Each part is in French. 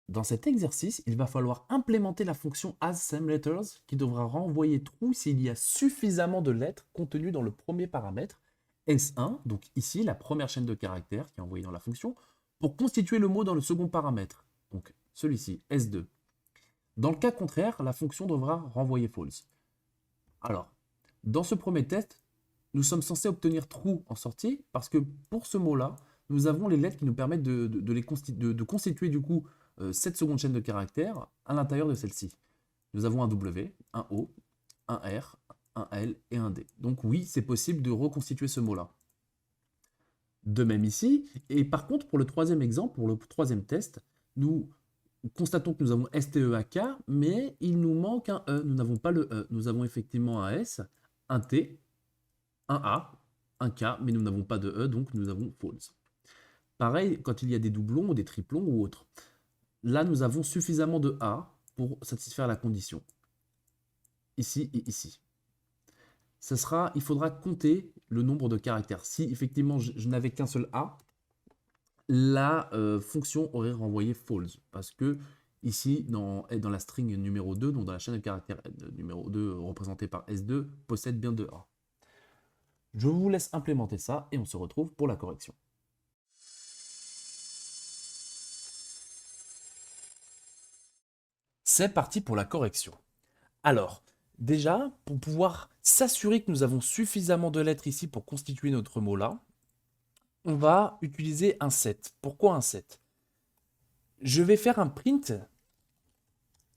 dans cet exercice, il va falloir implémenter la fonction asSameLetters qui devra renvoyer true s'il y a suffisamment de lettres contenues dans le premier paramètre, S1, donc ici la première chaîne de caractères qui est envoyée dans la fonction, pour constituer le mot dans le second paramètre, donc celui-ci, S2. Dans le cas contraire, la fonction devra renvoyer false. Alors, dans ce premier test, nous sommes censés obtenir true en sortie parce que pour ce mot-là, nous avons les lettres qui nous permettent de constituer du coup cette seconde chaîne de caractères à l'intérieur de celle-ci. Nous avons un W, un O, un R, un L et un D. Donc oui, c'est possible de reconstituer ce mot-là. De même ici, et par contre pour le troisième exemple, pour le troisième test, nous constatons que nous avons STEAK, mais il nous manque un E. Nous n'avons pas le E. Nous avons effectivement un S, un T, un A, un K, mais nous n'avons pas de E, donc nous avons false. Pareil, quand il y a des doublons ou des triplons ou autres. Là, nous avons suffisamment de A pour satisfaire la condition. Ici et ici. Il faudra compter le nombre de caractères. Si effectivement je n'avais qu'un seul A, la fonction aurait renvoyé false. Parce que ici, dans la string numéro 2, donc dans la chaîne de caractères numéro 2 représentée par S2, possède bien 2 A. Je vous laisse implémenter ça et on se retrouve pour la correction. C'est parti pour la correction. Alors, déjà, pour pouvoir s'assurer que nous avons suffisamment de lettres ici pour constituer notre mot là, on va utiliser un set. Pourquoi un set? Je vais faire un print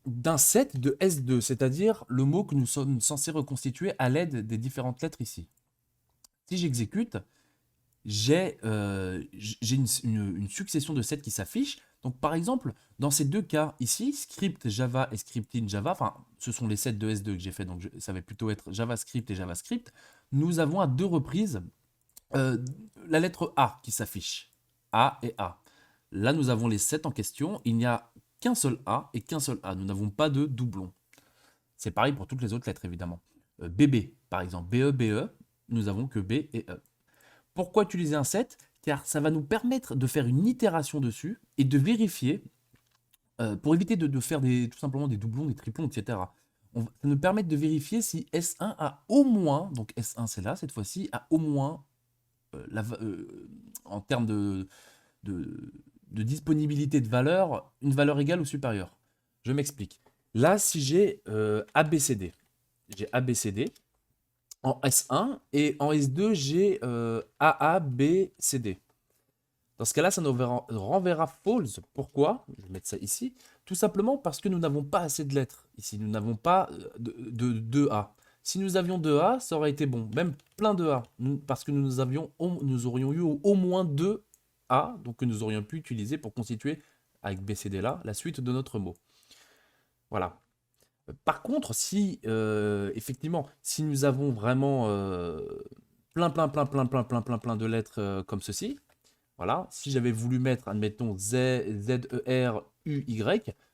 d'un set de S2, c'est-à-dire le mot que nous sommes censés reconstituer à l'aide des différentes lettres ici. Si j'exécute, j'ai une succession de sets qui s'affichent. Donc par exemple, dans ces deux cas ici, script Java et scripting Java, enfin ce sont les sets de S2 que j'ai fait, donc ça va plutôt être JavaScript et JavaScript, nous avons à deux reprises euh, la lettre A qui s'affiche. A et A. Là, nous avons les sets en question. Il n'y a qu'un seul A et qu'un seul A. Nous n'avons pas de doublon. C'est pareil pour toutes les autres lettres, évidemment. BB, par exemple. BE, BE, nous avons que B et E. Pourquoi utiliser un set? Car ça va nous permettre de faire une itération dessus et de vérifier, pour éviter de faire tout simplement des doublons, des triplons, etc. Ça nous permet de vérifier si S1 a au moins, donc S1 c'est là cette fois-ci, a au moins en termes de, de disponibilité de valeur, une valeur égale ou supérieure. Je m'explique. Là, si j'ai ABCD, j'ai ABCD en S1 et en S2, j'ai AABCD. Dans ce cas-là, ça nous renverra false. Pourquoi? Je vais mettre ça ici. Tout simplement parce que nous n'avons pas assez de lettres ici. Nous n'avons pas de A. Si nous avions 2 A, ça aurait été bon. Même plein de A. Parce que nous aurions eu au moins 2 A, donc que nous aurions pu utiliser pour constituer, avec BCD là, la suite de notre mot. Voilà. Par contre, si effectivement, si nous avons vraiment plein de lettres comme ceci, voilà, si j'avais voulu mettre, admettons, Z-E-R-U-Y,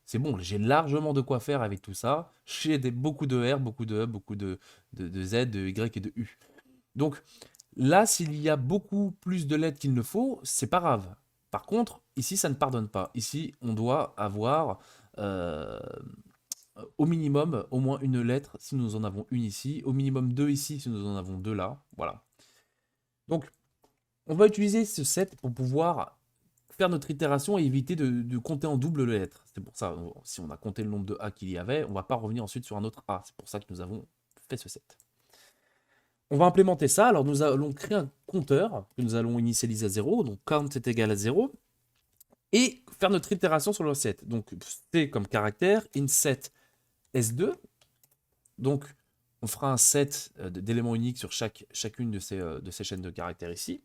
c'est bon, j'ai largement de quoi faire avec tout ça. J'ai beaucoup de R, beaucoup de E, beaucoup de Z, de Y et de U. Donc là, s'il y a beaucoup plus de lettres qu'il ne faut, c'est pas grave. Par contre, ici, ça ne pardonne pas. Ici, on doit avoir euh, au minimum au moins une lettre si nous en avons une ici, au minimum deux ici si nous en avons deux là. Voilà. Donc, on va utiliser ce set pour pouvoir faire notre itération et éviter de compter en double les lettres. C'est pour ça, si on a compté le nombre de A qu'il y avait, on ne va pas revenir ensuite sur un autre A. C'est pour ça que nous avons fait ce set. On va implémenter ça. Alors, nous allons créer un compteur que nous allons initialiser à 0. Donc, count est égal à 0. Et faire notre itération sur le set. Donc, C comme caractère, inset S2. Donc, on fera un set d'éléments uniques sur chacune de ces chaînes de caractères ici.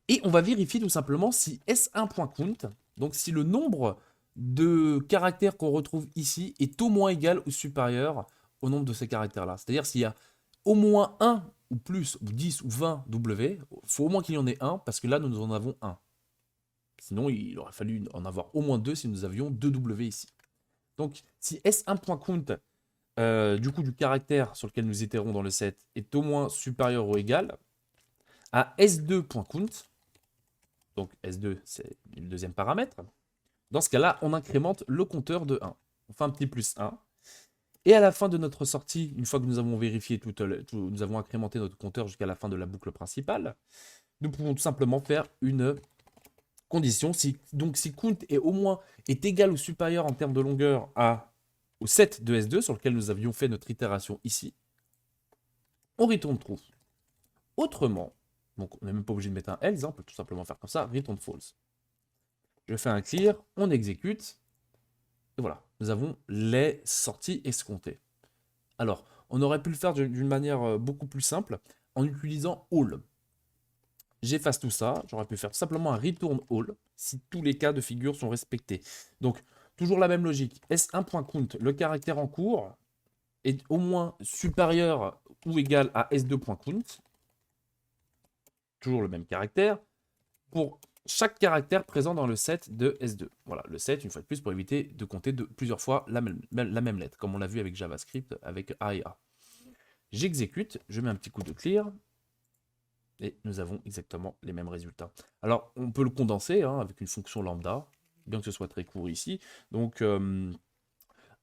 Et on va vérifier tout simplement si S1.count, donc si le nombre de caractères qu'on retrouve ici est au moins égal ou supérieur au nombre de ces caractères-là. C'est-à-dire s'il y a au moins 1 ou plus, ou 10 ou 20 W, il faut au moins qu'il y en ait un, parce que là, nous en avons un. Sinon, il aurait fallu en avoir au moins 2 si nous avions 2 W ici. Donc, si S1.count, du coup, du caractère sur lequel nous itérons dans le set, est au moins supérieur ou égal à S2.count, donc S2, c'est le deuxième paramètre, Dans ce cas-là, on incrémente le compteur de 1. On fait un petit plus 1. Et à la fin de notre sortie, une fois que nous avons vérifié nous avons incrémenté notre compteur jusqu'à la fin de la boucle principale, nous pouvons tout simplement faire une condition. Donc si count est égal ou supérieur en termes de longueur au set de S2 sur lequel nous avions fait notre itération ici, on retourne true. Autrement, donc on n'est même pas obligé de mettre un else, on peut tout simplement faire comme ça, return false. Je fais un clear, on exécute, et voilà, nous avons les sorties escomptées. Alors, on aurait pu le faire d'une manière beaucoup plus simple en utilisant all. J'efface tout ça, j'aurais pu faire tout simplement un return all si tous les cas de figure sont respectés. Donc, toujours la même logique. S1.count, le caractère en cours, est au moins supérieur ou égal à S2.count. Toujours le même caractère. Pour chaque caractère présent dans le set de S2. Voilà, le set, une fois de plus, pour éviter de compter plusieurs fois la même lettre, comme on l'a vu avec JavaScript, avec A et A. J'exécute, je mets un petit coup de clear, et nous avons exactement les mêmes résultats. Alors, on peut le condenser avec une fonction lambda, bien que ce soit très court ici. Donc,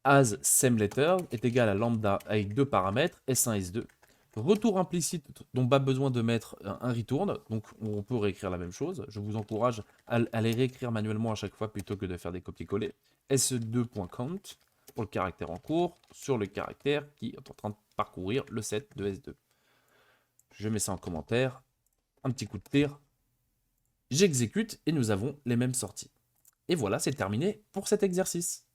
as SameLetter est égal à lambda avec deux paramètres, S1 et S2. Retour implicite dont pas besoin de mettre un return, donc on peut réécrire la même chose. Je vous encourage à les réécrire manuellement à chaque fois plutôt que de faire des copier-coller. S2.count pour le caractère en cours sur le caractère qui est en train de parcourir le set de S2. Je mets ça en commentaire, un petit coup de tir, j'exécute et nous avons les mêmes sorties. Et voilà, c'est terminé pour cet exercice.